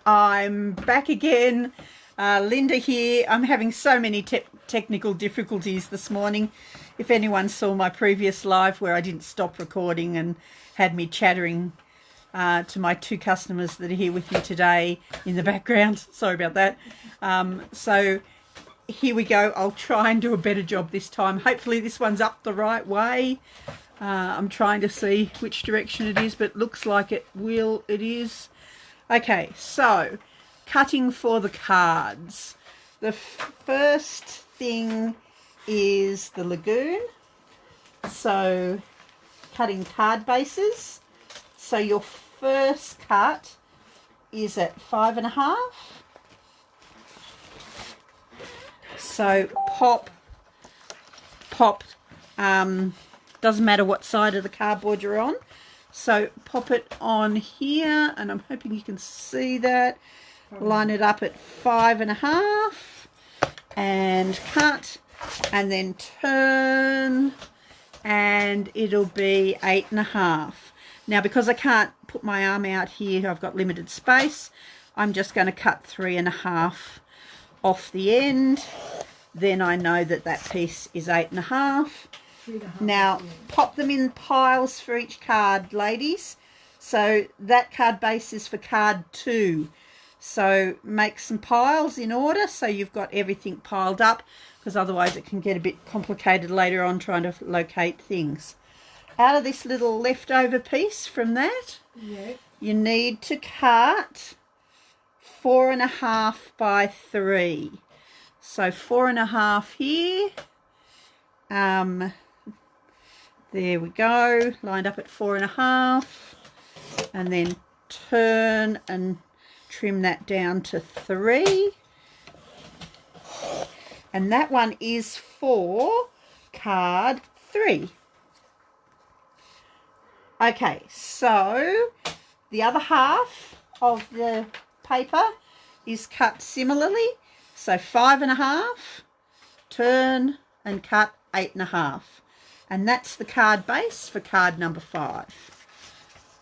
I'm back again. Linda here. I'm having so many technical difficulties this morning. If anyone saw my previous live where I didn't stop recording and had me chattering to my two customers that are here with me today in the background. Sorry about that. So here we go. I'll try and do a better job this time. Hopefully this one's up the right way. I'm trying to see which direction it is, but looks like it is. Okay, so cutting for the cards. The first thing is the lagoon. So cutting card bases. So your first cut is at 5.5. So pop, doesn't matter what side of the cardboard you're on. So pop it on here, and I'm hoping you can see that. Line it up at 5.5 and cut, and then turn, and it'll be 8.5. Now, because I can't put my arm out here, I've got limited space, I'm just going to cut 3.5 off the end. Then I know that that piece is 8.5. Now, pop them in piles for each card, ladies. So that card base is for card 2. So make some piles in order so you've got everything piled up, because otherwise it can get a bit complicated later on trying to locate things. Out of this little leftover piece from that, you need to cut 4.5 by 3. So 4.5 here. There we go, lined up at 4.5, and then turn and trim that down to 3. And that one is for card 3. Okay, so the other half of the paper is cut similarly. So 5.5, turn and cut 8.5. And that's the card base for card number 5.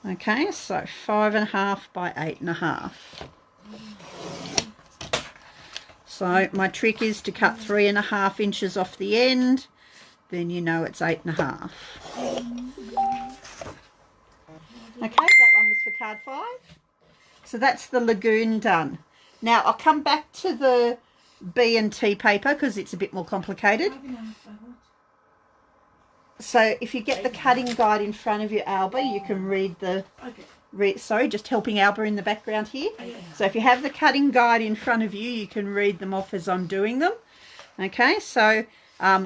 Okay, so 5.5 by 8.5. So my trick is to cut 3.5 inches off the end, then you know it's 8.5. Okay, that one was for card 5. So that's the lagoon done. Now I'll come back to the B and T paper because it's a bit more complicated. So if you get the cutting guide in front of you, Alba, you can read the... sorry, just helping Alba in the background here. So if you have the cutting guide in front of you, you can read them off as I'm doing them. Okay, so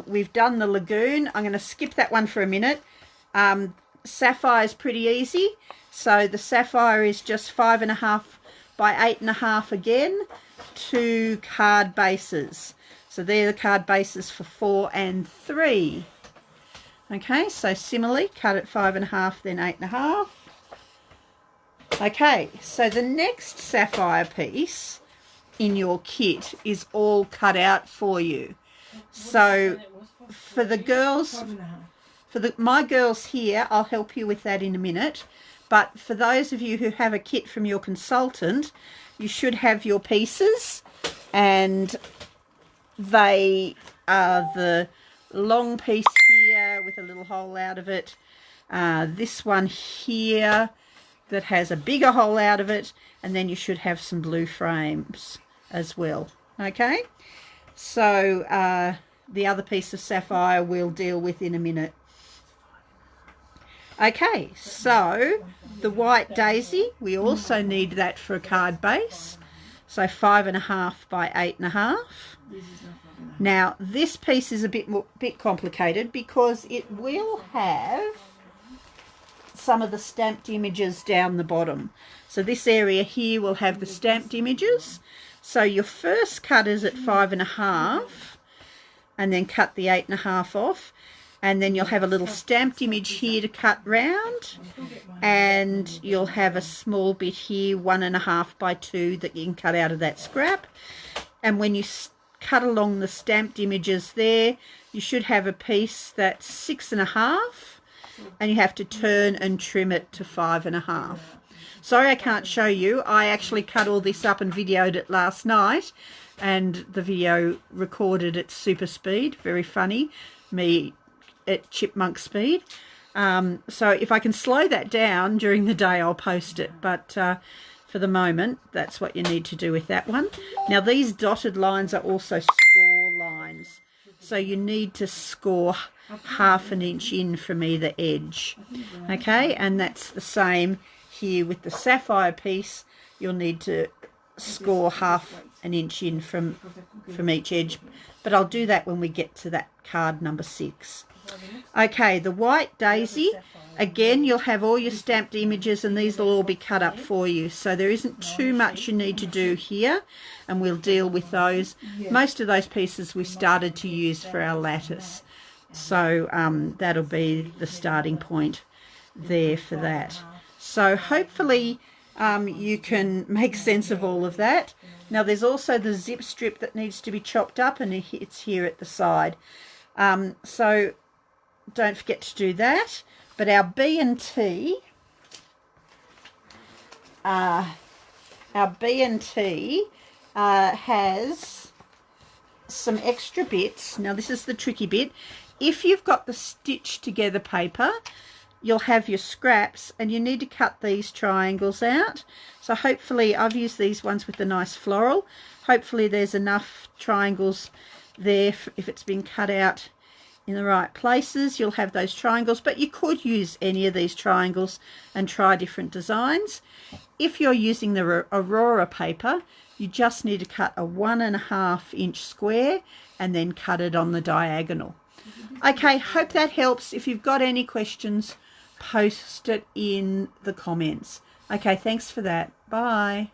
we've done the lagoon. I'm going to skip that one for a minute. Sapphire is pretty easy. So the sapphire is just 5.5 by 8.5 again, 2 card bases. So they're the card bases for 4 and 3. Okay, so similarly, cut at 5.5, then 8.5. Okay, so the next sapphire piece in your kit is all cut out for you. So for the girls, my girls here, I'll help you with that in a minute. But for those of you who have a kit from your consultant, you should have your pieces, and they are the long piece here with a little hole out of it, this one here that has a bigger hole out of it, and then you should have some blue frames as well. Okay, so the other piece of sapphire we'll deal with in a minute. Okay, so the white daisy, we also need that for a card base, so 5.5 by 8.5. Now this piece is a bit complicated because it will have some of the stamped images down the bottom. So this area here will have the stamped images. So your first cut is at 5.5, and then cut the 8.5 off, and then you'll have a little stamped image here to cut round, and you'll have a small bit here, 1.5 by 2, that you can cut out of that scrap. And when you cut along the stamped images there, you should have a piece that's 6.5, and you have to turn and trim it to 5.5. Sorry I can't show you. I actually cut all this up and videoed it last night, and the video recorded at super speed. Very funny. Me at chipmunk speed. So if I can slow that down during the day, I'll post it. But for the moment, that's what you need to do with that one. Now, these dotted lines are also score lines. So you need to score ½ an inch in from either edge. Okay, and that's the same here with the sapphire piece. You'll need to score ½ an inch in from each edge. But I'll do that when we get to that card number 6. Okay, the white daisy, again, you'll have all your stamped images and these will all be cut up for you. So there isn't too much you need to do here, and we'll deal with those. Most of those pieces we started to use for our lattice. So that'll be the starting point there for that. So hopefully you can make sense of all of that. Now there's also the zip strip that needs to be chopped up, and it's here at the side. So don't forget to do that. But our B&T, has some extra bits. Now this is the tricky bit. If you've got the stitch together paper, you'll have your scraps, and you need to cut these triangles out. So hopefully, I've used these ones with the nice floral. Hopefully there's enough triangles there if it's been cut out in the right places. You'll have those triangles, but you could use any of these triangles and try different designs. If you're using the Aurora paper, you just need to cut a 1½ inch square and then cut it on the diagonal. Okay, hope that helps. If you've got any questions, post it in the comments. Okay, thanks for that. Bye.